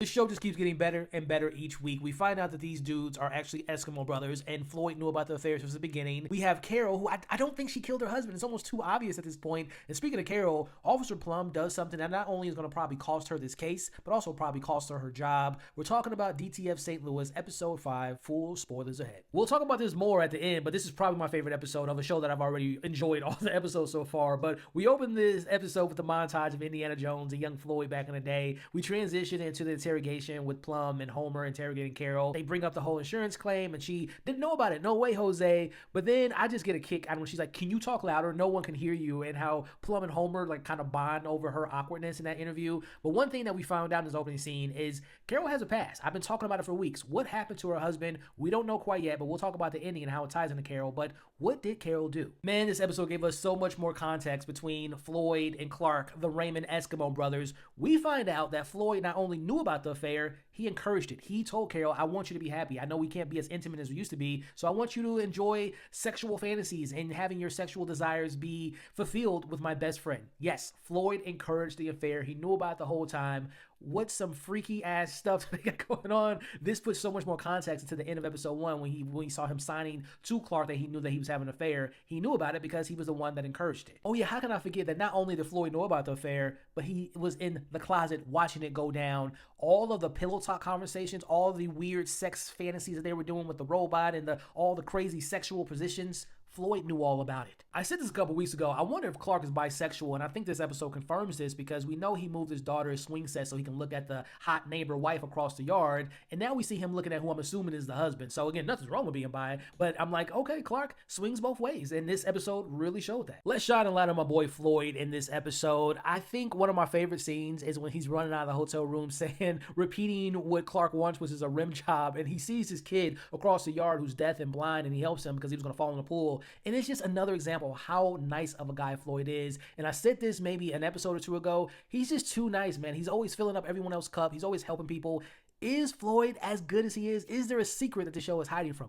The show just keeps getting better and better each week. We find out that these dudes are actually Eskimo brothers, and Floyd knew about the affairs from the beginning. We have Carol, who I don't think she killed her husband. It's almost too obvious at this point. And speaking of Carol, Officer Plumb does something that not only is going to probably cost her this case, but also probably cost her her job. We're talking about DTF St. Louis, Episode 5, full spoilers ahead. We'll talk about this more at the end, but this is probably my favorite episode of a show that I've already enjoyed all the episodes so far. But we open this episode with the montage of Indiana Jones and young Floyd back in the day. We transition into the interrogation with Plumb and Homer interrogating Carol. They bring up the whole insurance claim, and she didn't know about it. No way, Jose. But then I just get a kick out of when she's like, can you talk louder? No one can hear you. And how Plumb and Homer like kind of bond over her awkwardness in that interview. But one thing that we found out in this opening scene is Carol has a past. I've been talking about it for weeks. What happened to her husband? We don't know quite yet, but we'll talk about the ending and how it ties into Carol. But what did Carol do? Man, this episode gave us so much more context between Floyd and Clark, the Raymond Eskimo brothers. We find out that Floyd not only knew about the affair, he encouraged it. He told Carol, I want you to be happy. I know we can't be as intimate as we used to be, so I want you to enjoy sexual fantasies and having your sexual desires be fulfilled with my best friend. Yes, Floyd encouraged the affair. He knew about it the whole time. What some freaky ass stuff they got going on. This puts so much more context into the end of episode 1 when he saw him signing to Clark that he knew that he was having an affair. He knew about it because he was the one that encouraged it. Oh yeah, how can I forget that not only did Floyd know about the affair, but he was in the closet watching it go down. All of the pillow talk conversations, all the weird sex fantasies that they were doing with the robot and all the crazy sexual positions. Floyd knew all about it. I said this a couple weeks ago. I wonder if Clark is bisexual, and I think this episode confirms this because we know he moved his daughter's swing set so he can look at the hot neighbor wife across the yard, and now we see him looking at who I'm assuming is the husband. So again, nothing's wrong with being bi, but I'm like, okay, Clark swings both ways, and this episode really showed that. Let's shine a light on my boy Floyd in this episode. I think one of my favorite scenes is when he's running out of the hotel room saying, repeating what Clark wants, which is a rim job, and he sees his kid across the yard who's deaf and blind, and he helps him because he was going to fall in the pool. And it's just another example of how nice of a guy Floyd is. And I said this maybe an episode or two ago. He's just too nice, man. He's always filling up everyone else's cup. He's always helping people. Is Floyd as good as he is? Is there a secret that the show is hiding from?